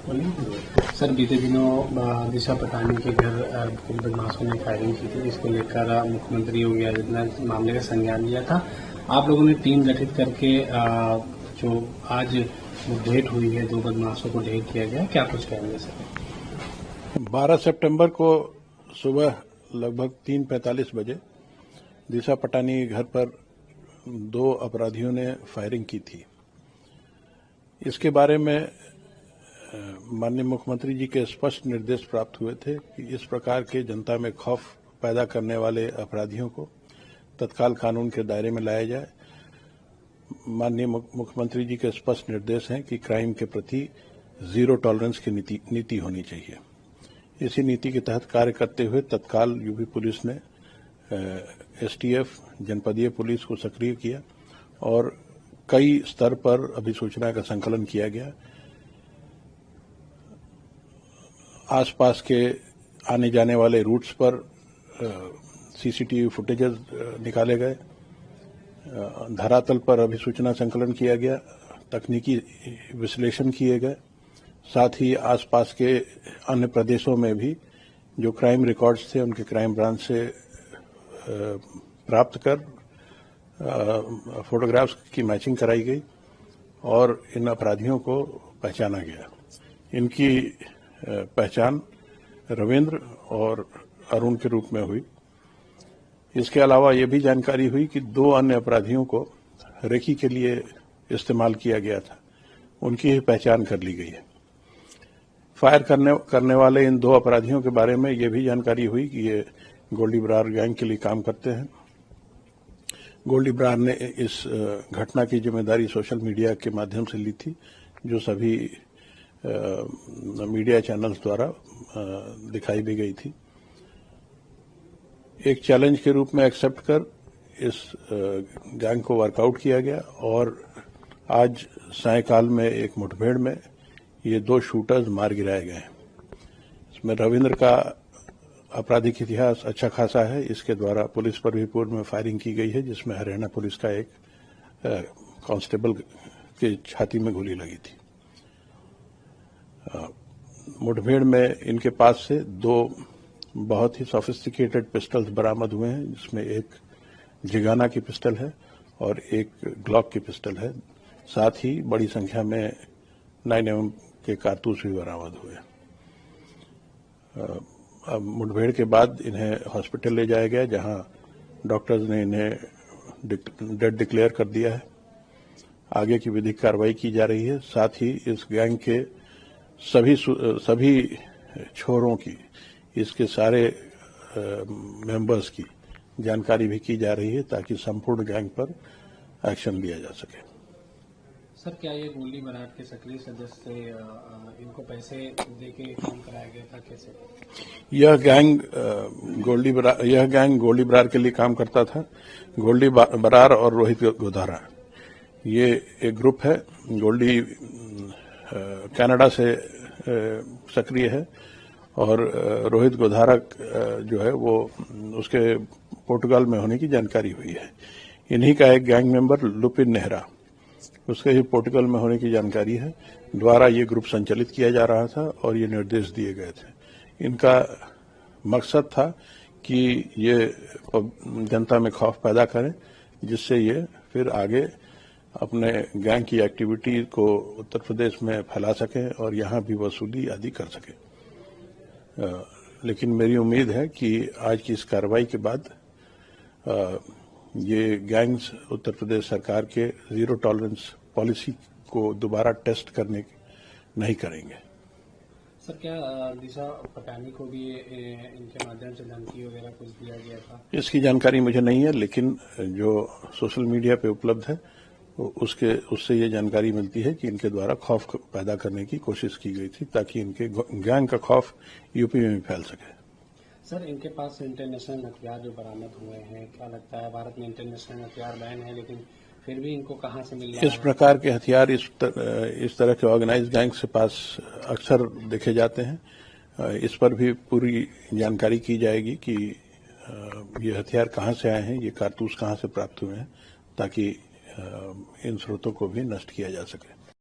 Sir, बीते दिनों दिशा पटानी के घर कुछ बदमाशों ने फायरिंग की थी, जिसको लेकर मुख्यमंत्री योगी आदित्यनाथ मामले का संज्ञान लिया था। आप लोगों ने टीम गठित करके जो आज मुठभेड़ हुई है, 2 बदमाशों को ढेर किया गया, क्या कुछ कहेंगे सर? 12 सितंबर को सुबह लगभग 3:45 बजे दिशा पटानी के घर पर 2 अपराधियों ने फायरिंग की थी। इसके बारे में माननीय मुख्यमंत्री जी के स्पष्ट निर्देश प्राप्त हुए थे कि इस प्रकार के जनता में खौफ पैदा करने वाले अपराधियों को तत्काल कानून के दायरे में लाया जाए। माननीय मुख्यमंत्री जी के स्पष्ट निर्देश हैं कि क्राइम के प्रति जीरो टॉलरेंस की नीति होनी चाहिए। इसी नीति के तहत कार्य करते हुए तत्काल यूपी पुलिस ने एसटीएफ जनपदीय पुलिस को सक्रिय किया और कई स्तर पर अभिसूचना का संकलन किया गया। आसपास के आने जाने वाले रूट्स पर सीसीटीवी फुटेजेस निकाले गए, धरातल पर अभिसूचना संकलन किया गया, तकनीकी विश्लेषण किए गए, साथ ही आसपास के अन्य प्रदेशों में भी जो क्राइम रिकॉर्ड्स थे उनके क्राइम ब्रांच से प्राप्त कर फोटोग्राफ्स की मैचिंग कराई गई और इन अपराधियों को पहचाना गया। इनकी पहचान रविंद्र और अरुण के रूप में हुई। इसके अलावा ये भी जानकारी हुई कि 2 अन्य अपराधियों को रेकी के लिए इस्तेमाल किया गया था, उनकी ही पहचान कर ली गई है। फायर करने वाले इन 2 अपराधियों के बारे में ये भी जानकारी हुई कि ये गोल्डी बरार गैंग के लिए काम करते हैं। गोल्डी बरार ने इस घटना की जिम्मेदारी सोशल मीडिया के माध्यम से ली थी, जो सभी मीडिया चैनल्स द्वारा दिखाई भी गई थी। एक चैलेंज के रूप में एक्सेप्ट कर इस गैंग को वर्कआउट किया गया और आज सायंकाल में एक मुठभेड़ में ये 2 शूटर्स मार गिराए गए। इसमें रविंद्र का आपराधिक इतिहास अच्छा खासा है। इसके द्वारा पुलिस पर भी पूर्व में फायरिंग की गई है, जिसमें हरियाणा पुलिस का एक कांस्टेबल के छाती में गोली लगी थी। मुठभेड़ में इनके पास से 2 बहुत ही सोफिस्टिकेटेड पिस्टल्स बरामद हुए हैं, जिसमें एक जिगाना की पिस्टल है और एक ग्लॉक की पिस्टल है। साथ ही बड़ी संख्या में 9mm के कारतूस भी बरामद हुए। अब मुठभेड़ के बाद इन्हें हॉस्पिटल ले जाया गया, जहां डॉक्टर्स ने इन्हें डेड डिक्लेयर कर दिया है। आगे की विधिक कार्रवाई की जा रही है। साथ ही इस गैंग के सभी छोरों की, इसके सारे मेंबर्स की जानकारी भी की जा रही है, ताकि संपूर्ण गैंग पर एक्शन लिया जा सके। सर, क्या ये गोल्डी बरार के सक्रिय सदस्य इनको पैसे देके काम कराया गया था, कैसे? यह गैंग गोल्डी बरार के लिए काम करता था। गोल्डी बरार और रोहित गोधारा, ये एक ग्रुप है। गोल्डी कनाडा से सक्रिय है और रोहित गोधारा जो है वो उसके पोर्टुगाल में होने की जानकारी हुई है। इन्हीं का एक गैंग मेंबर लुपिन नेहरा, उसके ही पोर्टुगल में होने की जानकारी है। द्वारा ये ग्रुप संचालित किया जा रहा था और ये निर्देश दिए गए थे। इनका मकसद था कि ये जनता में खौफ पैदा करें, जिससे ये फिर आगे अपने गैंग की एक्टिविटी को उत्तर प्रदेश में फैला सकें और यहाँ भी वसूली आदि कर सकें। लेकिन मेरी उम्मीद है कि आज की इस कार्रवाई के बाद ये गैंग्स उत्तर प्रदेश सरकार के जीरो टॉलरेंस पॉलिसी को दोबारा टेस्ट करने नहीं करेंगे। सर, क्या दिशा पटानी को भी इनके माध्यम से धमकी वगैरह कुछ दिया गया था? इसकी जानकारी मुझे नहीं है, लेकिन जो सोशल मीडिया पे उपलब्ध है उससे ये जानकारी मिलती है कि इनके द्वारा खौफ पैदा करने की कोशिश की गई थी, ताकि इनके गैंग का खौफ यूपी में भी फैल सके। सर, इनके पास इंटरनेशनल हथियार जो बरामद हुए हैं, क्या लगता है? भारत में इंटरनेशनल हथियार बैन है, लेकिन फिर भी इनको कहां से मिल रहा है? इस प्रकार के हथियार इस तरह के ऑर्गेनाइज्ड गैंग्स के पास अक्सर देखे जाते हैं। इस पर भी पूरी जानकारी की जाएगी कि ये हथियार कहां से आए हैं, ये कारतूस कहां से प्राप्त हुए हैं, ताकि इन स्रोतों को भी नष्ट किया जा सके।